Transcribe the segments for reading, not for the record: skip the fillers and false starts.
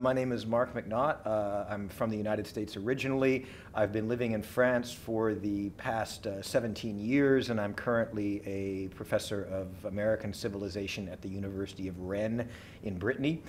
My name is Mark McNaught. I'm from the United States originally. I've been living in France for the past 17 years, and I'm currently a professor of American civilization at the University of Rennes in Brittany.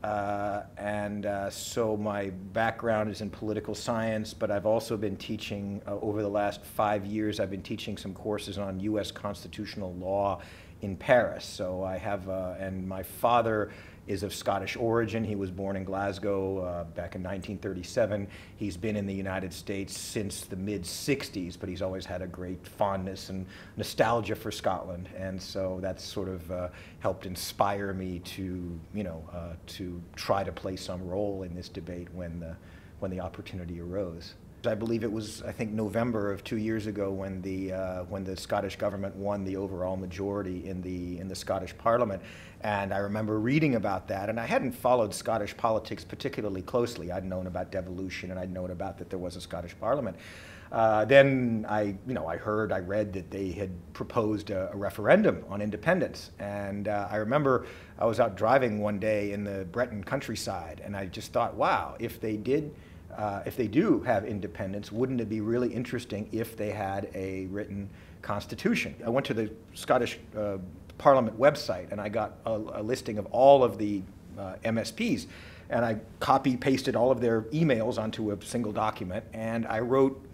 So my background is in political science, but I've also been teaching, over the last 5 years, I've been teaching some courses on U.S. constitutional law in Paris. So I have, and my father is of Scottish origin. He was born in Glasgow back in 1937. He's been in the United States since the mid-60s, but he's always had a great fondness and nostalgia for Scotland. And so that's sort of helped inspire me to, to try to play some role in this debate when the opportunity arose. I believe it was, I think, November of 2 years ago when the Scottish government won the overall majority in the Scottish Parliament, and I remember reading about that. And I hadn't followed Scottish politics particularly closely. I'd known about devolution, and I'd known about that there was a Scottish Parliament. Then I read that they had proposed a referendum on independence, and I remember I was out driving one day in the Breton countryside, and I just thought, wow, if they do have independence, wouldn't it be really interesting if they had a written constitution? I went to the Scottish Parliament website and I got a listing of all of the MSPs, and I copy-pasted all of their emails onto a single document, and I wrote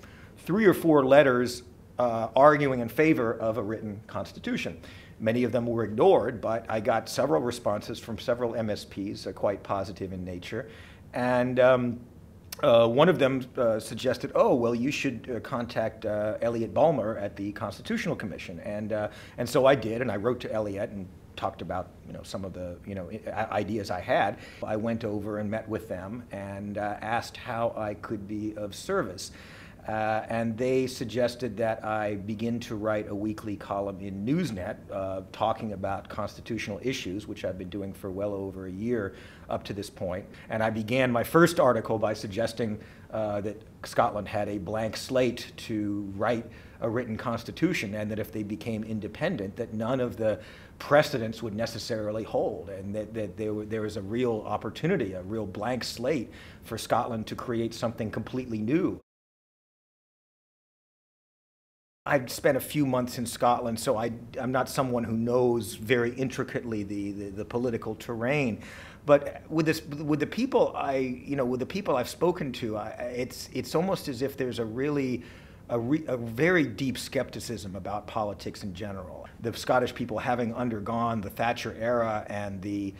3 or 4 letters arguing in favor of a written constitution. Many of them were ignored, but I got several responses from several MSPs, quite positive in nature. And one of them suggested, oh, well, you should contact Elliot Bulmer at the Constitutional Commission. And so I did, and I wrote to Elliot and talked about some of the ideas I had. I went over and met with them and asked how I could be of service. And they suggested that I begin to write a weekly column in Newsnet talking about constitutional issues, which I've been doing for well over a year up to this point. And I began my first article by suggesting that Scotland had a blank slate to write a written constitution, and that if they became independent, that none of the precedents would necessarily hold, and that there was a real opportunity, a real blank slate for Scotland to create something completely new. I've spent a few months in Scotland, so I'm not someone who knows very intricately the political terrain. But with the people I've spoken to, it's almost as if there's a very deep skepticism about politics in general. The Scottish people, having undergone the Thatcher era and the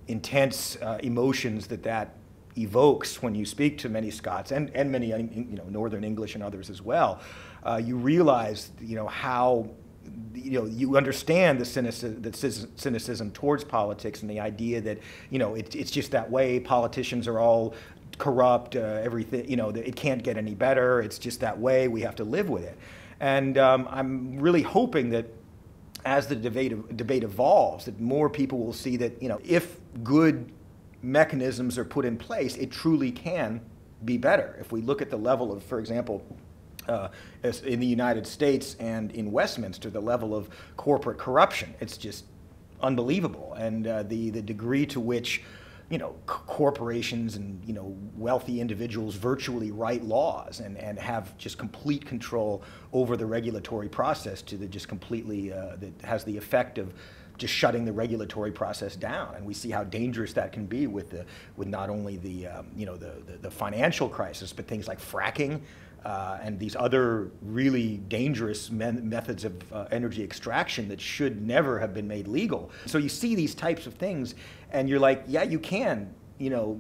intense emotions that evokes when you speak to many Scots and many Northern English and others as well, you realize how you understand the cynicism towards politics, and the idea that it's just that way. Politicians are all corrupt. Everything it can't get any better. It's just that way. We have to live with it. And I'm really hoping that as the debate evolves, that more people will see that if good mechanisms are put in place, it truly can be better. If we look at the level of, for example, in the United States and in Westminster, the level of corporate corruption, it's just unbelievable. And the degree to which corporations and wealthy individuals virtually write laws and have just complete control over the regulatory process to the just completely that has the effect of just shutting the regulatory process down. And we see how dangerous that can be with not only the financial crisis, but things like fracking and these other really dangerous methods of energy extraction that should never have been made legal. So you see these types of things, and you're like, yeah, you can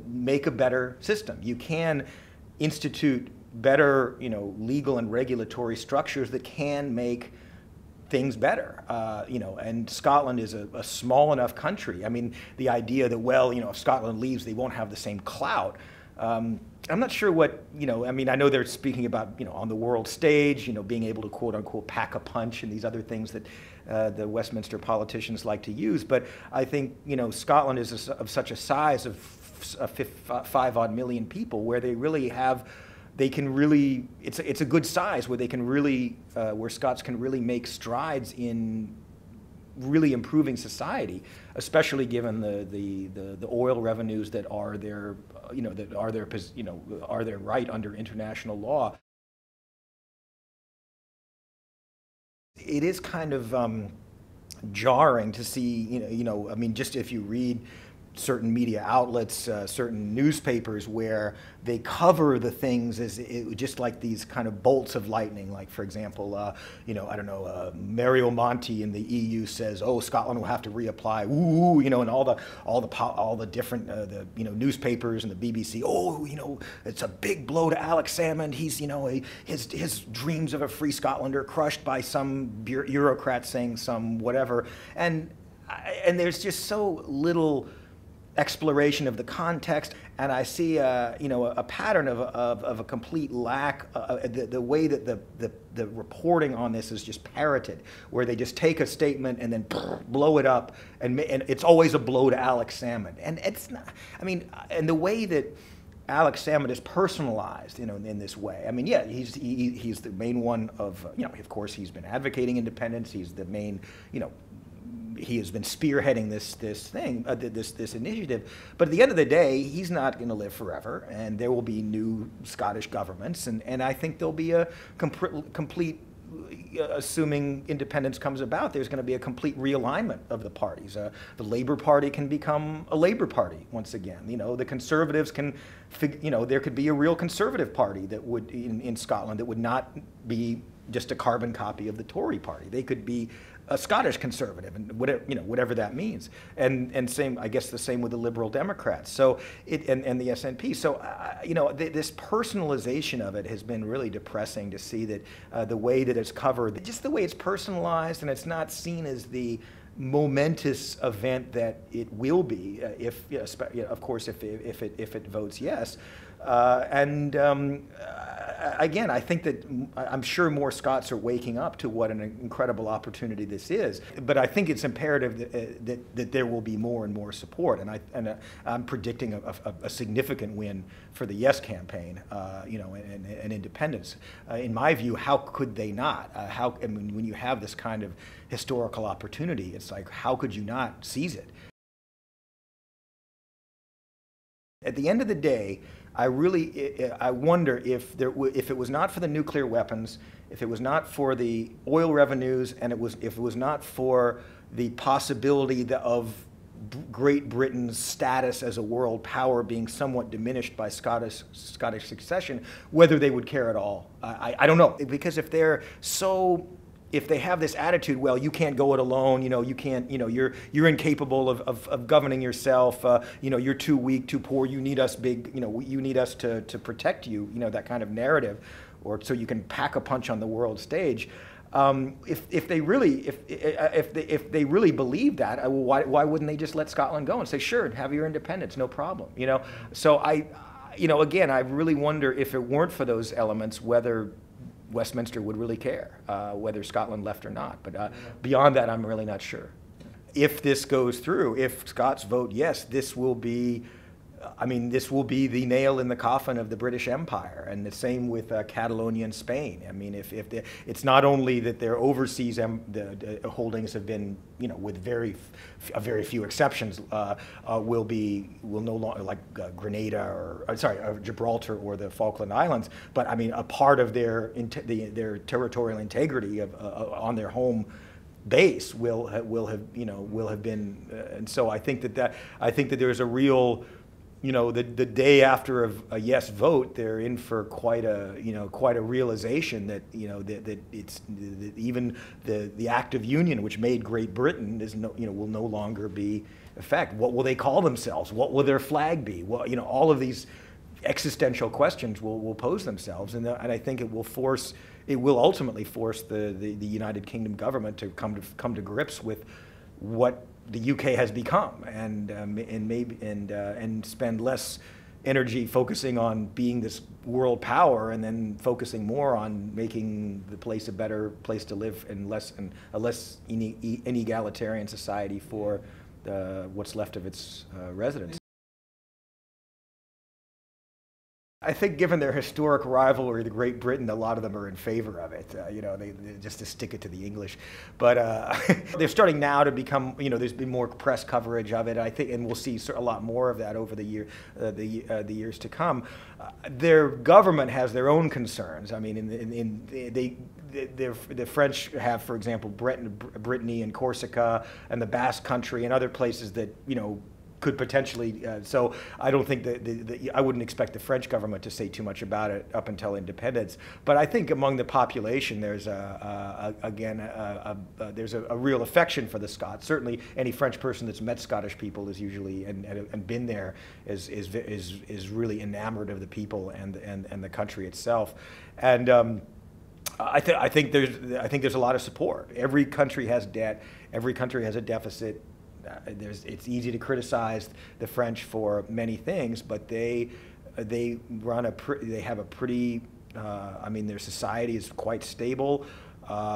make a better system. You can institute better legal and regulatory structures that can make things better, and Scotland is a small enough country. I mean, the idea that, well, if Scotland leaves, they won't have the same clout. I'm not sure what, I mean, I know they're speaking about, on the world stage, being able to quote unquote pack a punch and these other things that the Westminster politicians like to use. But I think, Scotland is of such a size of 5-odd million people where they really have, it's a good size where they can really, where Scots can really make strides in really improving society, especially given the oil revenues that are their, are their right under international law. It is kind of jarring to see, I mean, just if you read certain media outlets, certain newspapers where they cover the things as just like these kind of bolts of lightning. Like, for example, I don't know, Mario Monti in the EU says, "Oh, Scotland will have to reapply." Ooh, and all the different newspapers and the BBC. "Oh, it's a big blow to Alex Salmond. He's his dreams of a free Scotland are crushed by some bureaucrat saying some whatever." And there's just so little exploration of the context, and I see a pattern of a complete lack. The way that the reporting on this is just parroted, where they just take a statement and then blow it up, and it's always a blow to Alex Salmond, and it's not. I mean, and the way that Alex Salmond is personalized, in this way. I mean, yeah, he's the main one of of course he's been advocating independence. He's the main, he has been spearheading this initiative, but at the end of the day, he's not going to live forever, and there will be new Scottish governments, and I think there'll be a complete, assuming independence comes about, there's going to be a complete realignment of the parties. The Labour Party can become a Labour Party once again. The Conservatives can, there could be a real Conservative Party that would in Scotland that would not be just a carbon copy of the Tory Party. They could be a Scottish Conservative, and whatever that means, and same, I guess, the same with the Liberal Democrats. So and the SNP. So this personalization of it has been really depressing to see that the way that it's covered, just the way it's personalized, and it's not seen as the momentous event that it will be if, of course, if it votes yes. Again, I think that I'm sure more Scots are waking up to what an incredible opportunity this is. But I think it's imperative that there will be more and more support. And I'm predicting a significant win for the Yes campaign, and independence. In my view, how could they not? I mean, when you have this kind of historical opportunity, it's like, how could you not seize it? At the end of the day, I wonder if it was not for the nuclear weapons, if it was not for the oil revenues, and if it was not for the possibility of Great Britain's status as a world power being somewhat diminished by Scottish succession, whether they would care at all. I don't know, because if they have this attitude, well, you can't go it alone, you can't, you're incapable of governing yourself, you're too weak, too poor, you need us big, you need us to protect you, that kind of narrative, or so you can pack a punch on the world stage. If they really believe that, why wouldn't they just let Scotland go and say, sure, have your independence, no problem, So again, I really wonder if it weren't for those elements, whether Westminster would really care whether Scotland left or not. But beyond that, I'm really not sure. If this goes through, if Scots vote yes, this will be the nail in the coffin of the British Empire, and the same with Catalonia and Spain. I mean, it's not only that their overseas holdings have been, with very few exceptions, will no longer, like Grenada or Gibraltar or the Falkland Islands, but I mean a part of their territorial integrity on their home base will have been, and so I think that there's a real, the day after a yes vote, they're in for quite a realization that even the Act of Union, which made Great Britain, will no longer be effect. What will they call themselves? What will their flag be? Well, all of these existential questions will pose themselves, and I think it will ultimately force the United Kingdom government to come to grips with what the UK has become, and spend less energy focusing on being this world power, and then focusing more on making the place a better place to live, and a less inegalitarian society for what's left of its residents. I think given their historic rivalry to Great Britain, a lot of them are in favor of it, they just to stick it to the English. But they're starting now to become, there's been more press coverage of it, I think, and we'll see a lot more of that over the years to come. Their government has their own concerns. I mean, the French have, for example, Brittany and Corsica and the Basque Country and other places that, could potentially, so I don't think I wouldn't expect the French government to say too much about it up until independence. But I think among the population, there's there's a real affection for the Scots. Certainly, any French person that's met Scottish people is usually and been there is really enamored of the people and the country itself. And I think there's a lot of support. Every country has debt. Every country has a deficit. It's easy to criticize the French for many things, but they have a pretty. Their society is quite stable.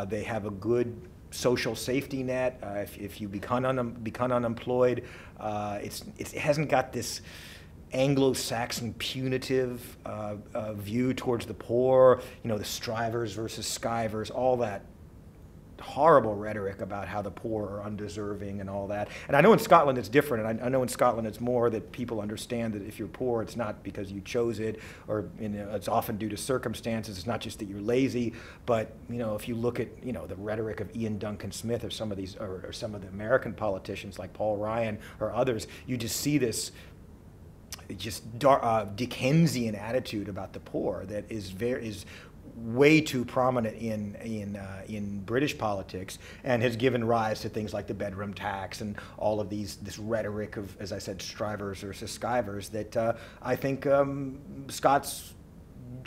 They have a good social safety net. If you become unemployed, it hasn't got this Anglo-Saxon punitive view towards the poor. The strivers versus skivers, all that horrible rhetoric about how the poor are undeserving and all that. And I know in Scotland it's different, and I know in Scotland it's more that people understand that if you're poor, it's not because you chose it, or it's often due to circumstances. It's not just that you're lazy, but if you look at the rhetoric of Ian Duncan Smith or some of these, or some of the American politicians like Paul Ryan or others, you just see this just Dickensian attitude about the poor that is way too prominent in British politics, and has given rise to things like the bedroom tax and all of this rhetoric of, as I said, strivers versus skivers that I think Scots,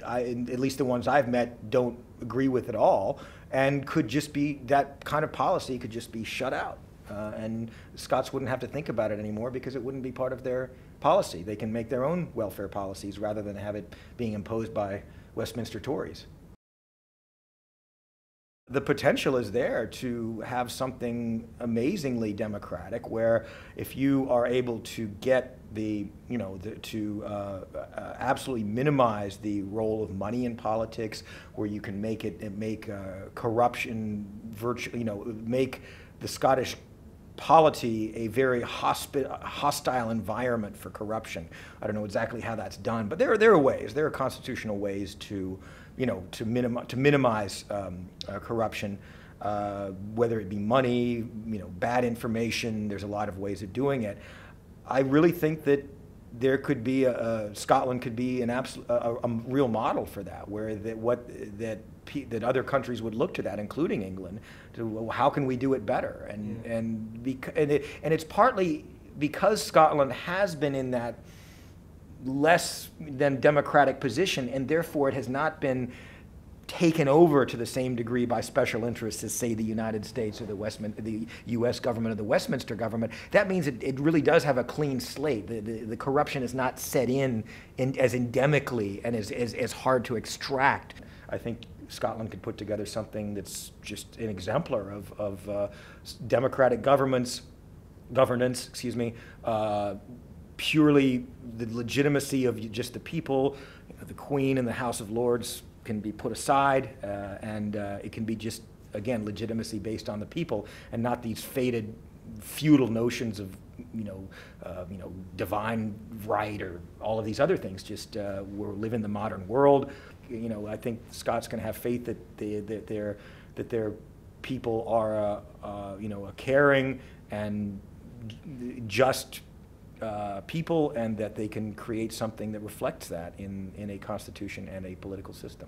at least the ones I've met, don't agree with at all, and could just be, that kind of policy could just be shut out. And Scots wouldn't have to think about it anymore because it wouldn't be part of their policy. They can make their own welfare policies rather than have it being imposed by Westminster Tories. The potential is there to have something amazingly democratic, where if you are able to get absolutely minimize the role of money in politics, where you can make corruption make the Scottish polity a very hostile environment for corruption. I don't know exactly how that's done, but there are ways. There are constitutional ways to minimize corruption, whether it be money, bad information. There's a lot of ways of doing it. I really think that there could be Scotland could be a real model for that, where that other countries would look to that, including England, to how can we do it better, and it's partly because Scotland has been in that less than democratic position, and therefore it has not been taken over to the same degree by special interests as, say, the United States or the U.S. government or the Westminster government. That means it really does have a clean slate. The corruption is not set in as endemically and as hard to extract. I think Scotland could put together something that's just an exemplar of democratic governance, purely the legitimacy of just the people. The Queen and the House of Lords can be put aside, and it can be just, again, legitimacy based on the people, and not these faded, feudal notions of divine right or all of these other things. Just we live in the modern world. I think Scots can have faith that their people are a caring and just people, and that they can create something that reflects that in a constitution and a political system.